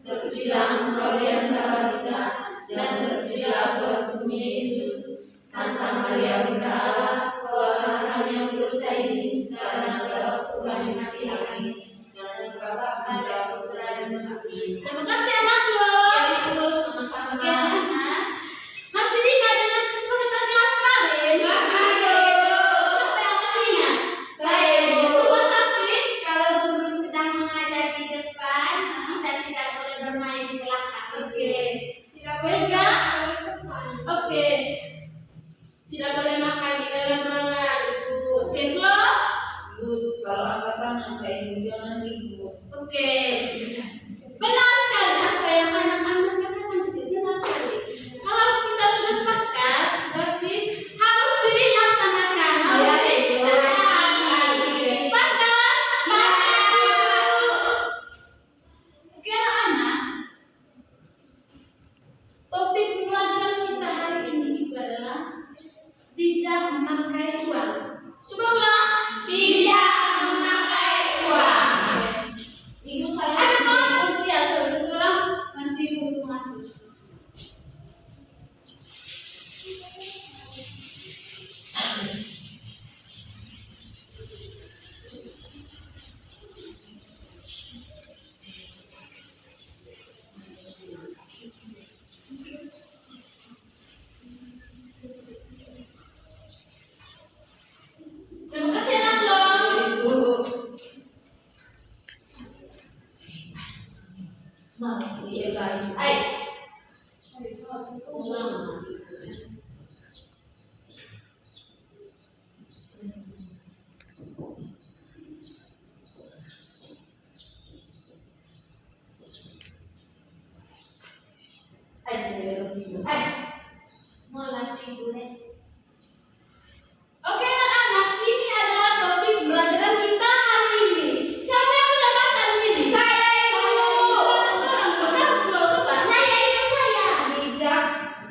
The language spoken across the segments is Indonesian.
Terpujilah Engkau di antara kita, dan terpujilah buah tubuh Yesus. Santa Maria Bunda Allah, doakanlah kami yang berdosa ini sekarang pada waktu kami mati. Amin. Dan Bapa, Putra, Putra, dan Roh Kudus. Terima kasih anak lo. Ya itu sama-sama. Masih ingat dengan kesepakatan kelas kemarin? Masih. Siapa yang masih ingat? Saya, Ibu. Coba sakit. Kalau guru sedang mengajar di depan, kita tidak boleh bermain di belakang. Oke. Tidak boleh jalan. Oke. Tidak boleh makan di dalam ruangan, Ibu. Oke, Flo. Ibu, kalau angkat tangan Kak Ibu jangan ribut. Oke. Benar sekali apa yang anak-anak katakan tadi. Benar sekali. Kalau kita sudah sepakat, berarti harus dilaksanakan. Iya, Ibu. Sepakat? Sepakat. Oke, anak-anak. Topik pelajaran kita hari ini itu adalah bijak memakai uang. Coba ulang. Bijak memakai uang. Ibu saya ada kampus ya, saudara orang nanti untuk mengatur. Terima kasih anak lo. Ibu. Nah, iya guys. Ulang. Mulai sih gue. Oke anak-anak, ini adalah topik pelajaran kita hari ini. Siapa yang bisa baca di sini? Saya, Ibu. Kamu Flo, coba. Saya itu saya. Bijak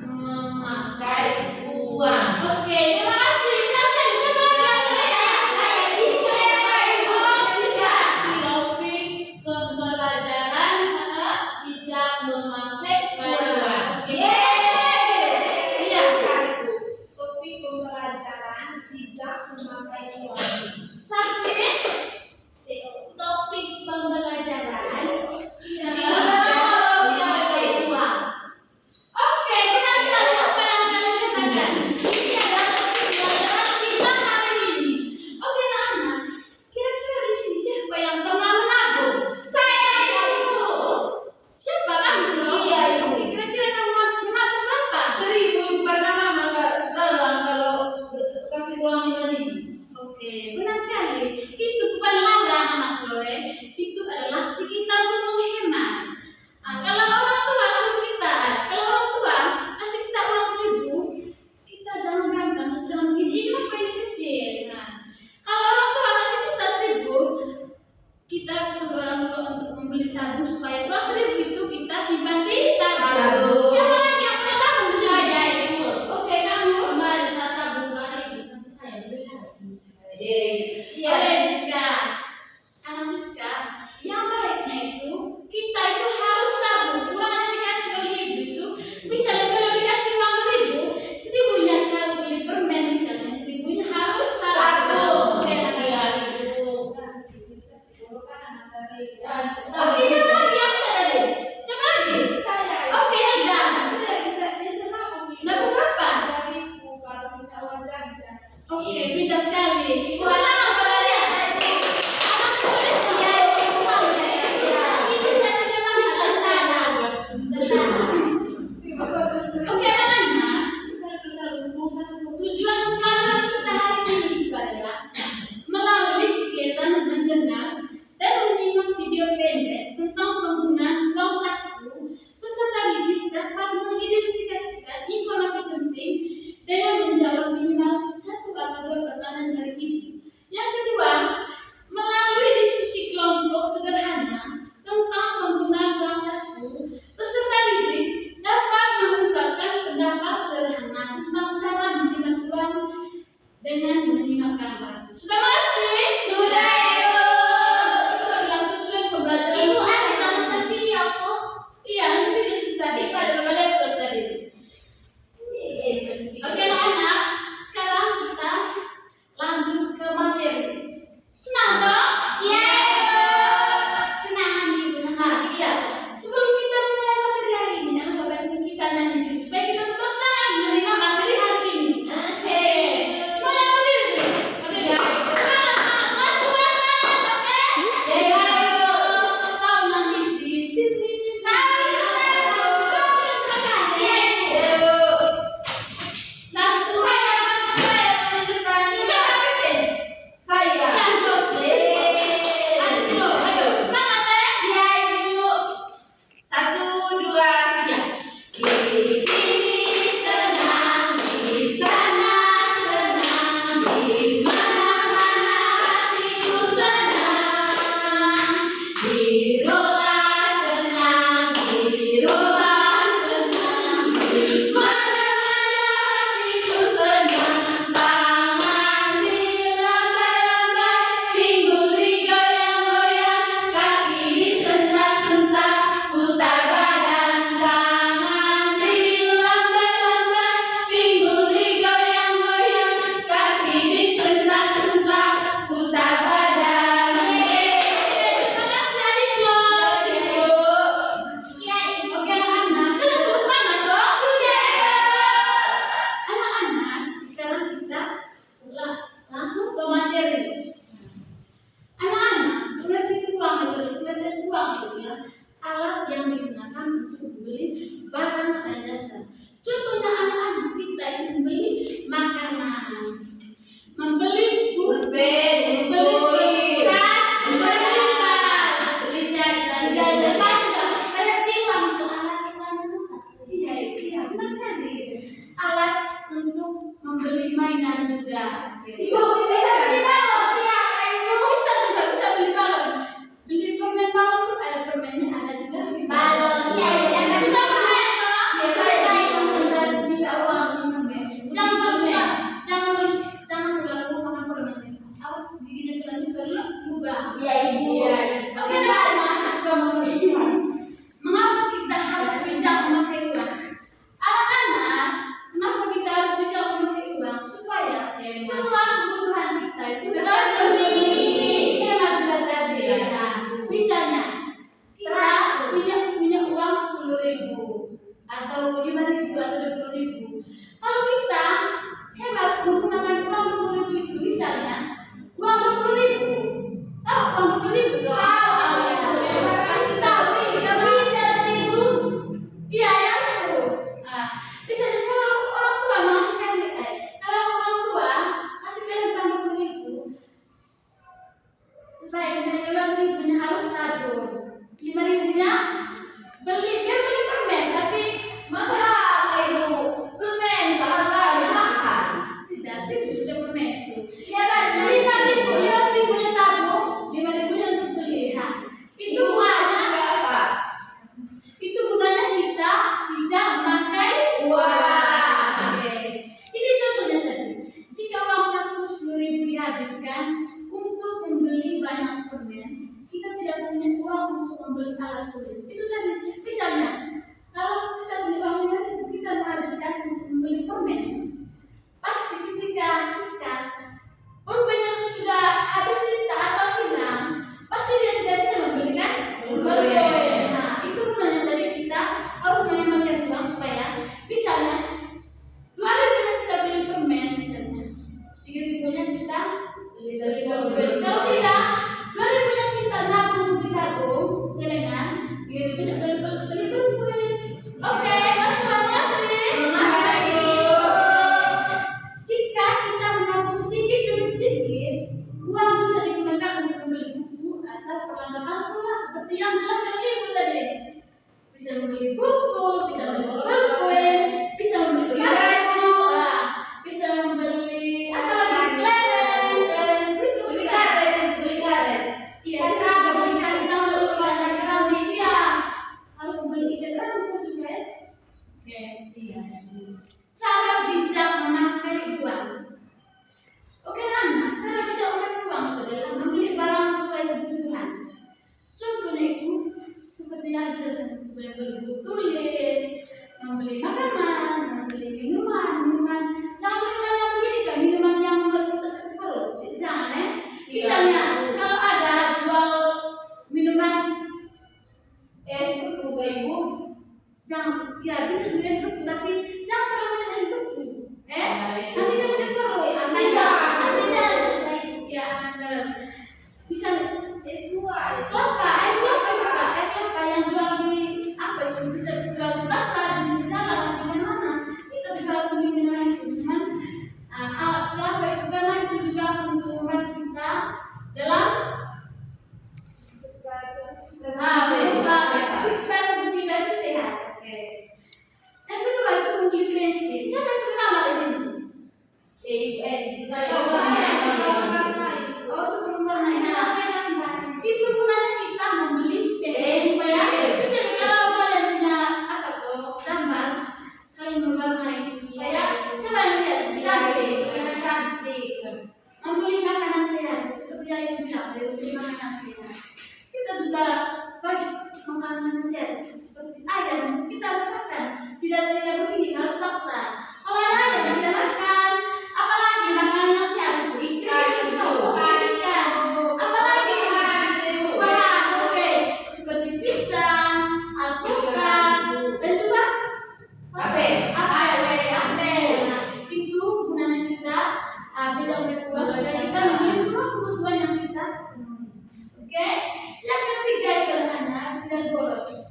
memakai uang. Oke, terima kasih. Benar sekali. Siapa lagi yang bisa? Saya bisa ya, Pak Ibu. Bisa. Topik pembelajaran bijak memakai uang. Oke. Iya. Topik pembelajaran bijak memakai uang. Sakit. Topik pembelajaran Iya. memakai uang. Oke, benar sekali apa yang kalian katakan. Ini adalah topik pelajaran kita hari ini. Oke, anak-anak. Kira-kira di sini siapa yang pernah menabung? Saya, Ibu. Siapa kamu, Flo? Iya, Ibu. Oke, kira-kira kamu menabung berapa? 1.000 karena mama nggak larang kalau kasih uang 5.000. Oke, benar sekali. Itu bukan larang anak Flo. Itu adalah hati kita untuk menghemat. Kalau orang tua suruh kita, kalau orang tua kasih kita uang 1.000, kita jangan berantem, jangan begini. Ini kenapa ini kecil? Nah, kalau orang tua kasih kita 1.000, kita suruh orang tua untuk membeli tabung supaya uang 1.000 itu kita simpan di tabung. Tabung. Siapa lagi yang pernah tabung di sini? Saya, Ibu. Oke, kamu. Kemarin saya tabung 2.000, tapi saya beli lagi. Iya, Siska. Anak Siska, yang baiknya itu kita itu harus tabung. Uang yang dikasih oleh ibu itu, misalnya kalau dikasih uang 1.000, 1.000-nya kalau beli permen misalnya, 1.000-nya harus tabung. Oke, Iya, anak. Ibu. Oke, siapa lagi yang bisa tadi? Siapa lagi? Saya. Oke, Helga. Saya bisa nabung. Nabung berapa? 2.000 kalau sisa uang jajan. Oke, pintar sekali. Tepuk tangan pada dia. Anak tulis ya. Itu saya punya Bisa, sana. Oke, anak-anak. Tujuan pelajaran kita hari ini itu adalah melalui kegiatan mendengar dan menyimak video pendek tentang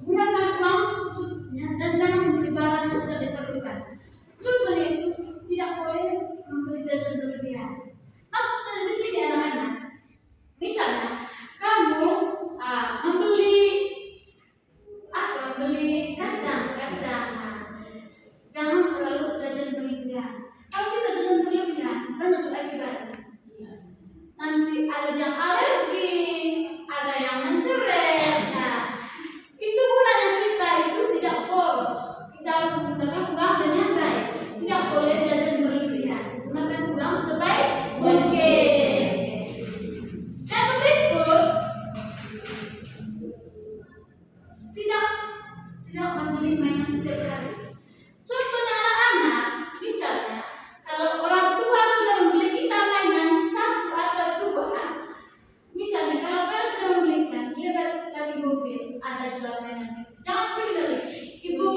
gunakan uang secukupnya dan jangan membeli barang yang tidak diperlukan. Contohnya itu tidak boleh membeli jajan berlebihan. Maksudnya di sini anak-anak, misalnya kamu membeli kacang, jangan terlalu jajan berlebihan. Kalau kita jajan berlebihan, banyak akibatnya. Nanti ada yang alergi, ada yang menceret. Nah, itu gunanya kita itu tidak boros. Kita harus menggunakan uang dengan baik. Tidak boleh jajan berlebihan. Gunakan uang sebaik mungkin. Yang berikut, tidak membeli mainan setiap hari. Contohnya anak-anak, misalnya kalau orang tua sudah membeli kita mainan 1 atau 2, misalnya kalau kalian sudah membelikan, lihat lagi mobil ada jual mainan, jangan beli. Ibu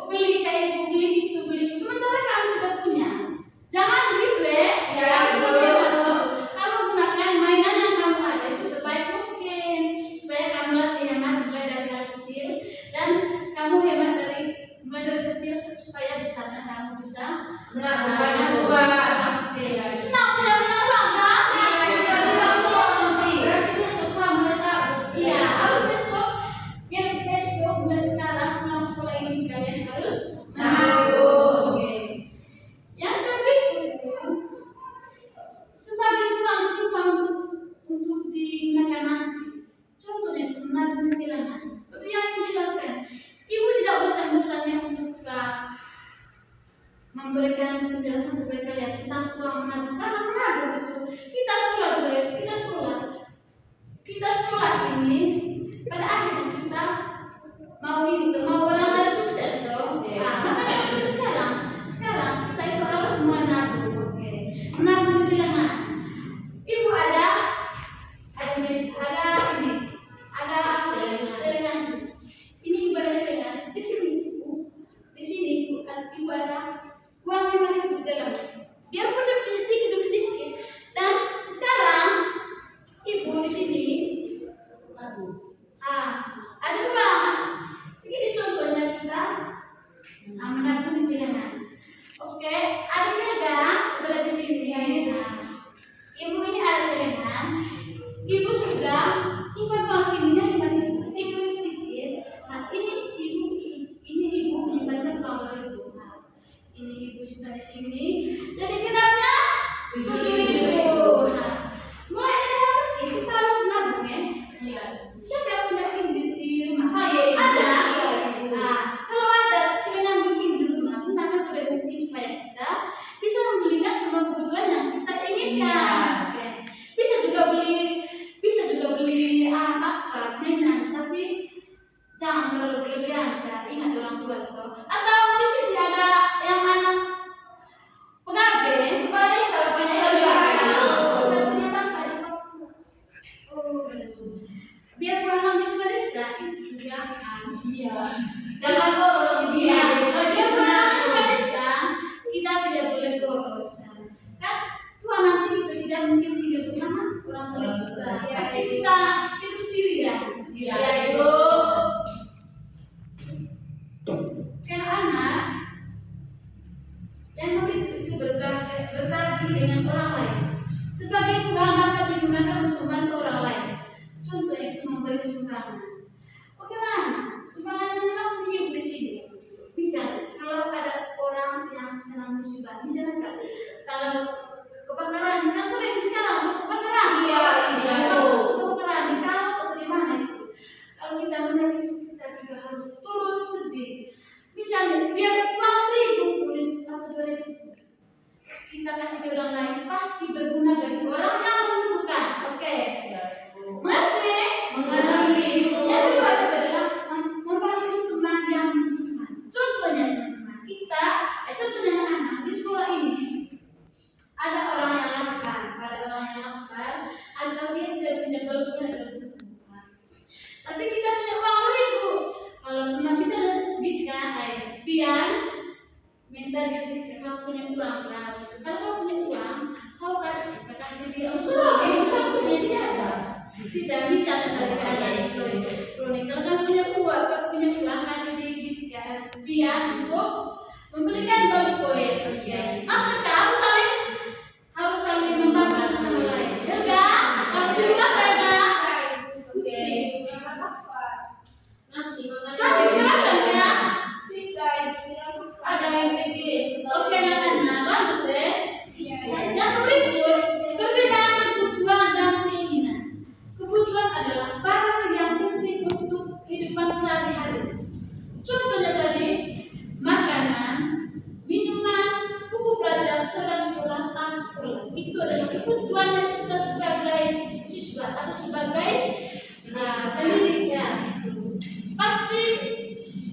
beli kayak ibu beli itu beli, sementara kamu sudah punya. Jangan beli kamu gunakan mainan yang kamu ada itu sebaik mungkin supaya kamu latihan mulai dari hal kecil dan kamu hemat dari mulai dari kecil supaya besarnya kamu bisa Banyak uang. senang punya uang kan? Berarti besok sama tak? Iya, harus besok. Biar besok mulai sekarang pulang sekolah ini kalian harus menabung. Yang berikut itu sebagai uang simpan untuk digunakan nanti. Contohnya menabung cicilan. Seperti yang dijelaskan, ibu tidak bosan-bosannya untuk memberikan penjelasan kepada kalian tentang uang menabung. Karena menabung itu kita sekolah ini pada akhirnya kita mau benar-benar sukses dong. Makanya seperti sekarang kita itu harus menabung. Menabung cicilan. Ibu ada selengan. Ini ibu ada selengan. Di sini ibu ada uang 5.000 di dalam. Biarpun demi sedikit. Dan sekarang ibu di sini ada uang. Begini contohnya kita menabung di celengan. Oke, adik-adik sebelah di sini. Ibu ini ada celengan. Ibu sudah simpan uang sini 5.000 sedikit. Nah, ini ibu menyimpankan uang 2.000. Ini ibu sudah di sini. Jadi genapnya 7.000. Mulai dari hal kecil kita harus menabung ya. Siapa yang punya pinggir di rumah? Saya. Ada. Iya. Kalau ada sebenarnya mungkin di rumah, gunakan sebaik mungkin supaya kita bisa membelikan semua kebutuhan yang kita inginkan. Oke. Bisa juga beli mainan, tapi jangan terlalu berlebihan. Ingat orang tua tuh. Atau di sini ada yang anak pengabe. Biar pulang nanti ke desa itu jangan. Jangan boros dia. Biar pulang nanti ke desa kita tidak boleh boros. Kan Tuhan nanti kita tidak mungkin tinggal bersama orang tua kita. Pasti kita hidup sendiri kan. Iya, Ibu. Kan anak yang itu berbagi dengan orang lain. Sebagai uang dapat digunakan untuk membantu orang lain. Contoh itu memberi sumbangan. Bagaimana? Sumbangan yang langsung ibu di sini. Bisa kalau ada orang yang kena musibah, misalnya kalau kebakaran, kan sering sekarang untuk kebakaran. Kebakaran di kamar atau di mana itu. Kalau kita melihat itu kita juga harus turun sedih. Misalnya biar uang 1.000 atau 2.000 kita kasih ke orang lain pasti berguna bagi orang yang membutuhkan. Oke. Mengerti? Yang kedua adalah membantu teman yang membutuhkan. Contohnya anak di sekolah ini ada orang yang lapar, atau dia tidak punya berguna dan berguna. Tapi kita punya uang 1.000. Kalau cuma bisa biar minta dia diskon. Kau punya uang kan? Kalau kau punya uang, kau kasih dia unsur. Tidak bisa terkait ada pronik. Kalau kau punya uang, dia untuk membelikan bangku poin. Oke. Maksudnya harus saling membantu sama lain. Ya enggak? Harus sibuk apa ya? Oke. Nanti Tapi gimana ya? ada yang pergi. Oke anak-anak, lanjut deh. Yang berikut, perbedaan kebutuhan dan keinginan. Kebutuhan adalah barang yang penting untuk kehidupan sehari-hari. Contohnya tadi, makanan, minuman, buku pelajaran, serta sekolah, tas sekolah. Itu adalah kebutuhan yang kita sebagai siswa atau sebagai pendidik ya. Pasti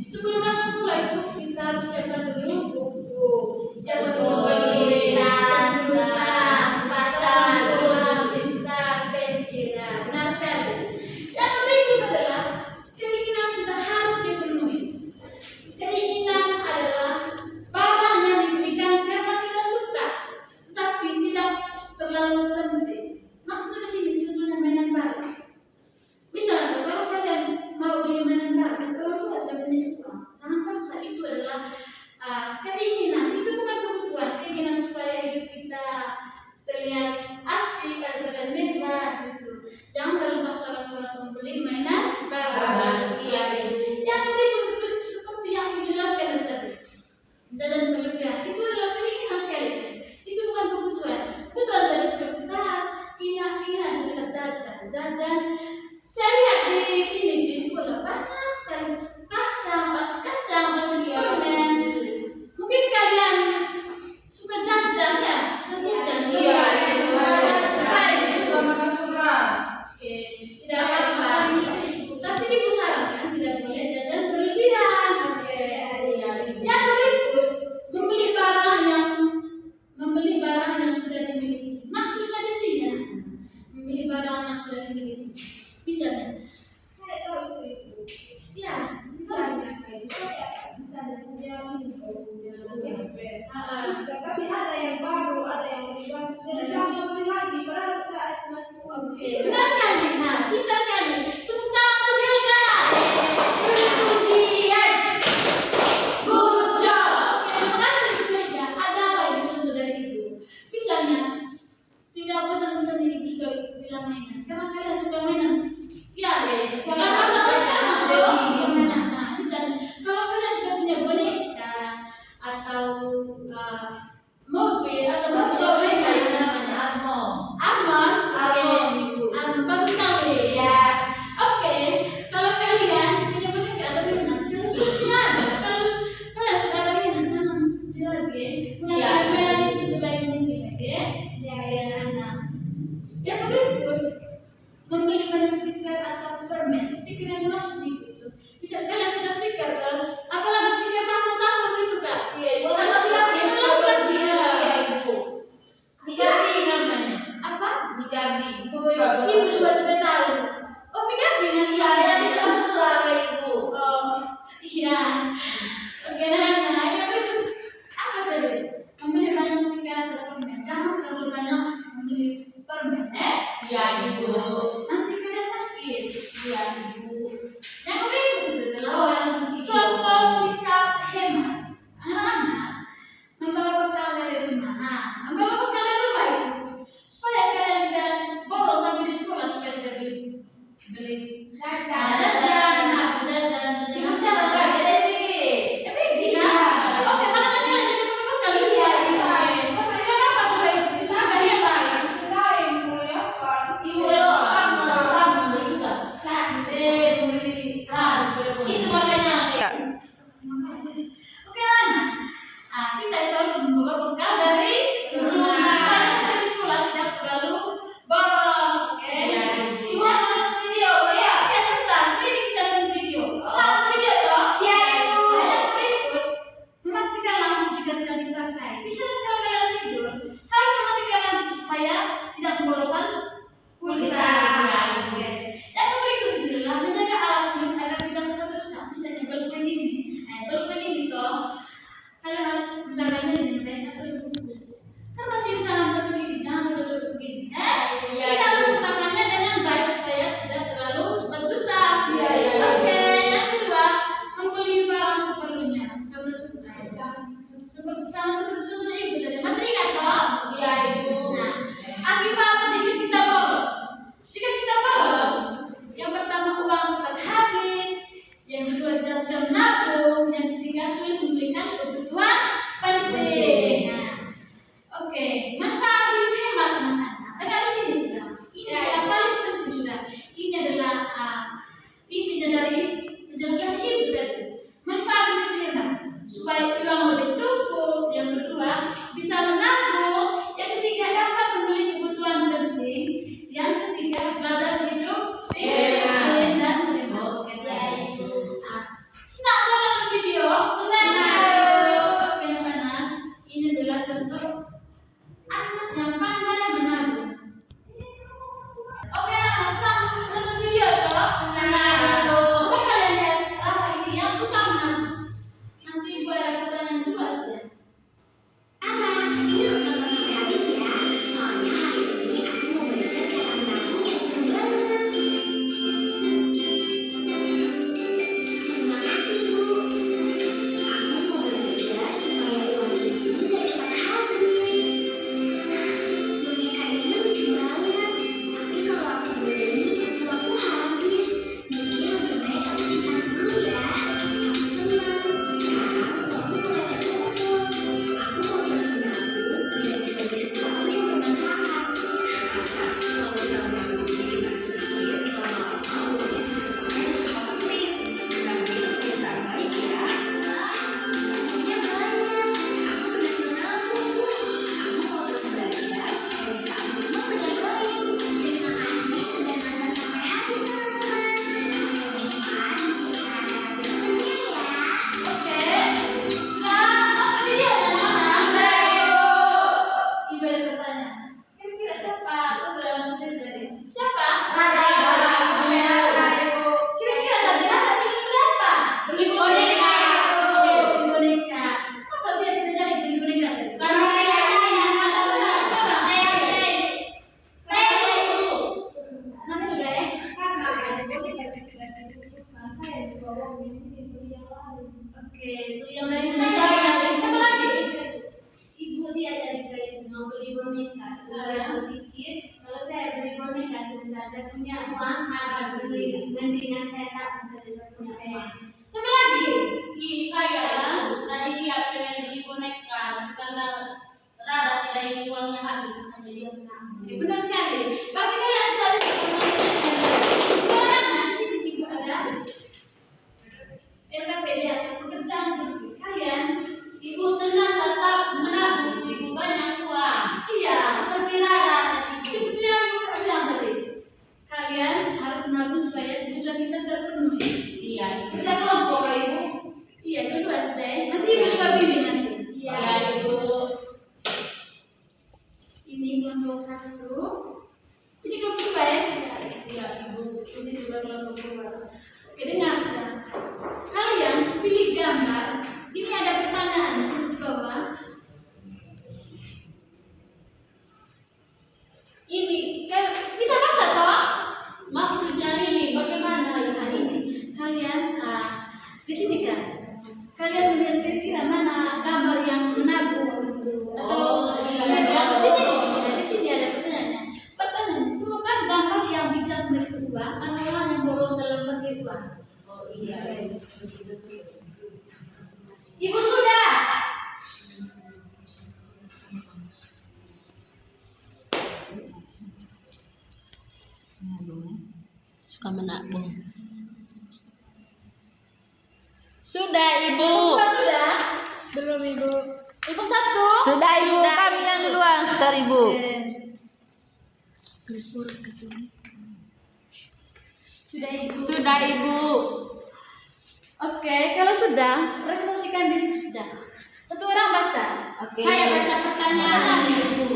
sebelum masuk sekolah itu kita harus siapkan dulu buku, siapkan dulu baju, siapkan dulu tas, sekolah, lista, pensil. Benar sekali. Yang berikut adalah keinginan kita harus dipenuhi. sama seperti contohnya ibu tadi. Masih ingat toh? Iya, Ibu. Nah, akibat jika kita boros. Jika kita boros, yang pertama uang cepat habis, yang kedua tidak bisa menabung, yang ketiga sulit membelikan kebutuhan penting. Nah, oke, manfaat hidup hemat anak-anak. Tengah di sini sudah. Ini yang paling penting sudah. Ini adalah intinya dari penjelasan ibu tadi. Manfaat hidup hemat supaya uang lebih cukup. Yang kedua bisa menabung. Yang ketiga dapat membeli kebutuhan penting. Yang ketiga belajar hidup disiplin dan hemat. Senang dalam video? Senang. Bagaimana? Ini adalah contoh anak yang pandai menabung. Oke, anak senang nonton video toh? Senang. Coba kalian lihat Rara ini yang suka menabung. Nanti ibu ada pertanyaan dua saja. Yuk nonton sampai habis ya. Soalnya hari ini aku mau belajar cara menabung yang seru banget. Terima kasih, Bu. Aku mau belajar supaya uang itu gak cepat habis. Boneka ini lucu banget. Tapi kalau aku beli, uangku habis. Mungkin lebih baik aku simpan dulu ya. Aku senang. Sekarang uangku mulai terkumpul. Aku mau terus menabung biar bisa beli sesuatu yang bermanfaat. Karena kalau kita menabung sedikit demi sedikit, lama-lama uangnya bisa dipakai untuk hal penting. Menabung itu kebiasaan baik ya. Punya banyak. Aku berhasil nabung, Bu. Aku mau terus belajar supaya bisa ambil uang dengan baik. Terima kasih sudah nonton sampai habis, teman-teman. Sampai jumpa di cerita berikutnya ya. Oke, sudah nonton video yang mana? Ibu ada pertanyaan. Kira-kira siapa tuh dalam cerita tadi? Siapa? Rara. Oke, Rara. Kira-kira tadi Rara ingin beli apa? Beli boneka. Oke, beli boneka. Kenapa dia tidak jadi beli boneka tadi? Karena saya sayang. Saya Ibu. Nanti juga ya. Oke, beli yang lain. Siapa lagi? Ibu dia dari bayi mau beli boneka. Saya pikir kalau saya beli boneka sebentar saya punya uang habis beli mendingan saya tak bisa punya uang. Siapa lagi? Saya tadi dia pengen beli boneka karena Rara tidak ingin uangnya habis makanya dia menabung. Oke, benar sekali. Berarti kalian cari sekarang di sini ibu ada LKPD atau pekerjaan seperti kalian. Ibu tenang tetap menabung Ibu banyak uang. Iya, Seperti Rara tadi. seperti yang ibu bilang tadi. Kalian harus menabung supaya kebutuhan kita terpenuhi. Iya, kerja kelompok ya, Ibu. Iya, dua saja. Nanti ibu juga bimbing nanti. Iya, Ibu. Ini kelompok 1. Ini kelompok 2 ya? Iya, Ibu. Ini juga kelompok 2. Oke, dengar sudah. Kalian pilih gambar. Ini ada pertanyaan terus di bawah. Ini Kalian bisa baca toh? maksudnya ini bagaimana Nah, Ibu? ini kalian di sini kan. Kalian melihat kira-kira mana gambar yang menabung Oh, iya, di iya. sini, di sini ada pertanyaannya. Pertanyaan itu kan gambar yang bijak menikmati uang atau orang yang boros dalam bagi uang. Oh iya. Ibu sudah. Suka menabung. Sudah Ibu. Sudah? Belum Ibu. Ibu 1. Sudah Ibu, kami yang duluan, sebentar Ibu. Tulis boros katanya. Sudah Ibu. Sudah Ibu. Oke, kalau sudah, presentasikan di situ sudah. Satu orang baca. Oke. Saya baca pertanyaannya Ibu.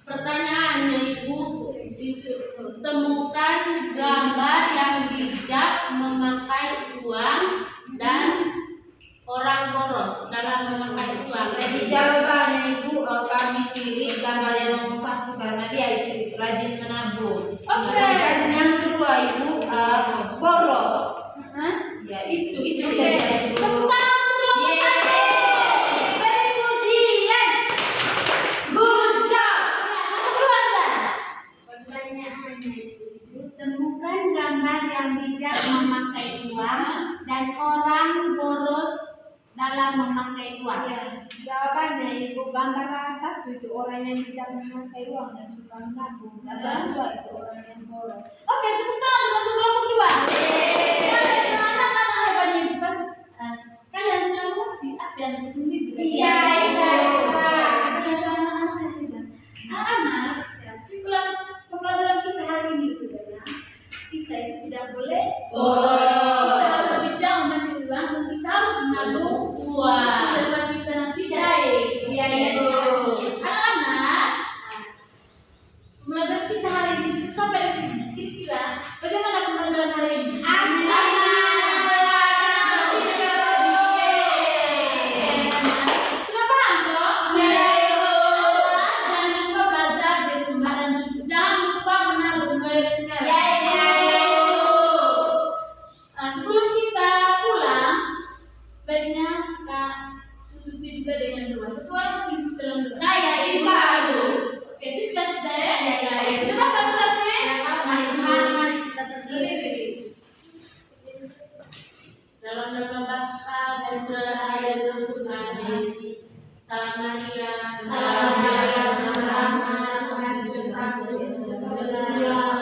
Pertanyaannya Ibu, temukan gambar yang bijak memakai uang dan orang boros dalam memakai uang. Jadi jawabannya Ibu kami pilih gambar yang nomor 1 karena dia itu rajin menabung. Oke. Dan yang kedua Ibu boros. Hah? Ya itu Oke. saja Ibu. Tepuk tangan untuk kelompok 1. Very puji. dan orang boros dalam memakai uang? Ya, jawabannya Ibu, gambar 1 itu orang yang bijak memakai uang dan suka menabung. Gambar 2 itu orang yang boros. Oke, tepuk tangan untuk kelompok 2. Anak-anak hebatnya Ibu, pas kalian bilang ngerti apa yang sendiri. Iya, Ibu. Kalian tuh anak-anak yang hebat. Anak-anak, ya, kesimpulan pembelajaran kita hari ini itu ya, kita itu tidak boleh kita harus bijak memakai uang dan kita harus menabung Uang. daripada kita nanti baik. Iya, Ibu. Anak-anak, pembelajaran kita hari ini cukup sampai di sini. Kira-kira bagaimana pembelajaran hari ini? Kenapa Anto? Jangan lupa belajar di rumah dan jangan lupa menabung mulai sekarang. Sebelum kita pulang, baiknya kita tutupi juga dengan doa. Satu orang duduk dalam doa. Saya Ibu. Oke, Siska sudah ya? Ya. Coba Pak Ustadznya. Mari kita berdiri. Dalam nama Bapa dan Putra dan Roh Kudus. Salam Maria, Salam Maria, penuh rahmat, Tuhan sertamu. Terpujilah